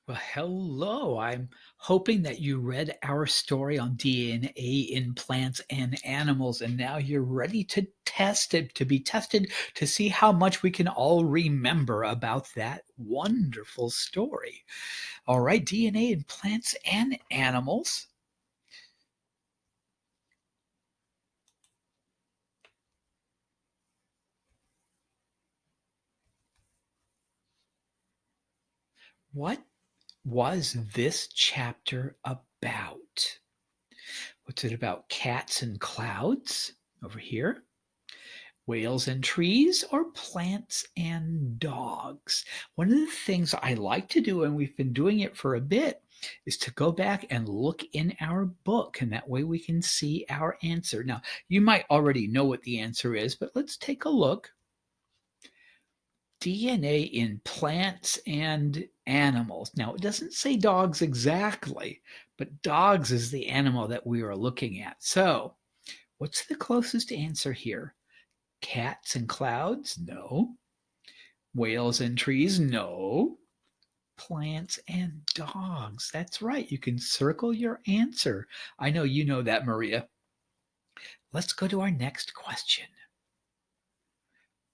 Well, hello. I'm hoping that you read our story on DNA in plants and animals, and now you're ready to test it, to be tested to see how much we can all remember about that wonderful story. All right, DNA in plants and animals. What was this chapter about? What's it about? Cats and clouds over here? Whales and trees, or plants and dogs? One of the things I like to do, and we've been doing it for a bit, is to go back and look in our book, and that way we can see our answer. Now, you might already know what the answer is, but let's take a look. DNA in plants and animals. Now, it doesn't say dogs exactly, but dogs is the animal that we are looking at. So, what's the closest answer here? Cats and clouds? No. Whales and trees? No. Plants and dogs. That's right. You can circle your answer. I know you know that, Maria. Let's go to our next question.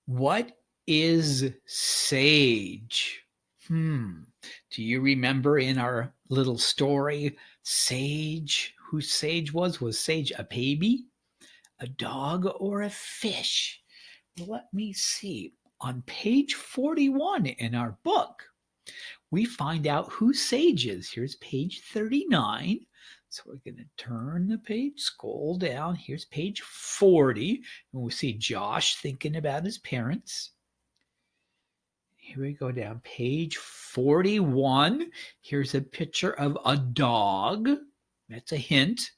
What is sage? Do you remember in our little story, Sage, who Sage was? Was Sage a baby, a dog, or a fish? Let me see. On page 41 in our book, we find out who Sage is. Here's page 39. So we're going to turn the page, scroll down. Here's page 40, and we see Josh thinking about his parents. Here we go down page 41. Here's a picture of a dog. That's a hint.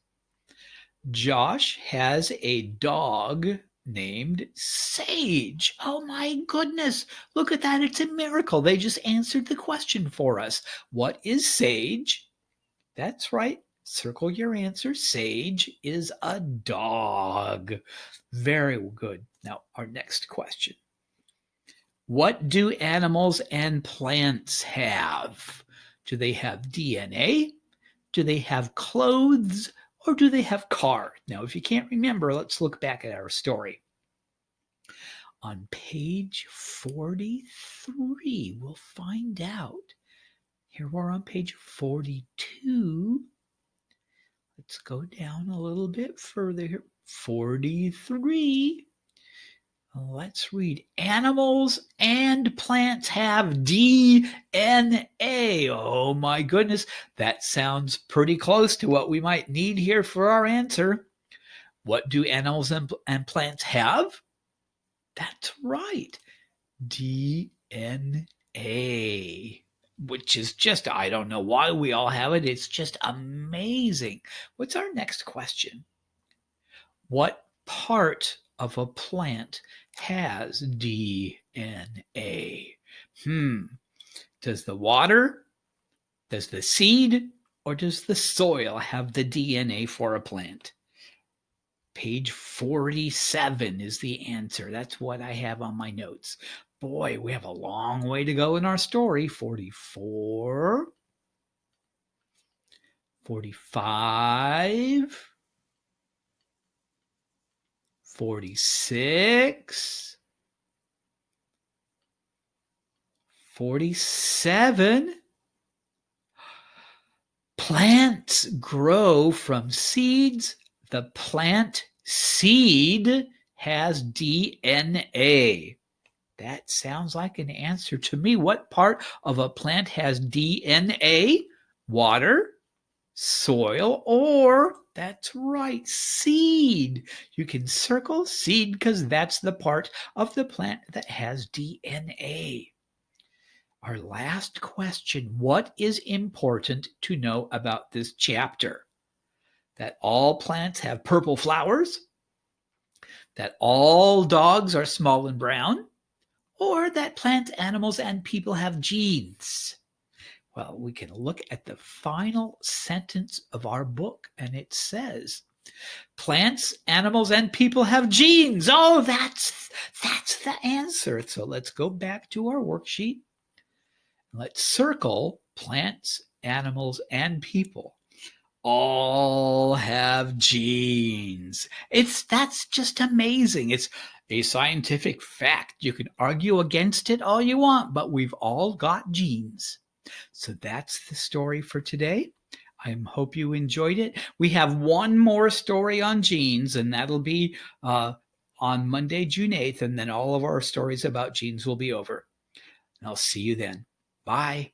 Josh has a dog named Sage. Oh my goodness. Look at that. It's a miracle. They just answered the question for us. What is sage? That's right. Circle your answer. Sage is a dog. Very good. Now, our next question. What do animals and plants have? Do they have DNA? Do they have clothes? Or do they have cars? Now, if you can't remember, let's look back at our story. On page 43, we'll find out. Here we're on page 42. Let's go down a little bit further here. 43. Let's read. Animals and plants have DNA. Oh my goodness, that sounds pretty close to what we might need here for our answer. What do animals and plants have? That's right, DNA, which is just, I don't know why we all have it. It's just amazing. What's our next question? What part of a plant has DNA? Does the water, does the seed, or does the soil have the DNA for a plant? Page 47 is the answer. That's what I have on my notes. Boy, we have a long way to go in our story. 44, 45, 46, 47. Plants grow from seeds. The plant seed has DNA. That sounds like an answer to me. What part of a plant has DNA? Water, soil, or, that's right, seed. You can circle seed because that's the part of the plant that has DNA. Our last question. What is important to know about this chapter? That all plants have purple flowers, that all dogs are small and brown, or that plants, animals, and people have genes? Well, we can look at the final sentence of our book, and it says, plants, animals, and people have genes. Oh, that's the answer. So let's go back to our worksheet. Let's circle plants, animals, and people all have genes. That's just amazing. It's a scientific fact. You can argue against it all you want, but we've all got genes. So that's the story for today. I hope you enjoyed it. We have one more story on genes, and that'll be on Monday, June 8th, and then all of our stories about genes will be over. And I'll see you then. Bye.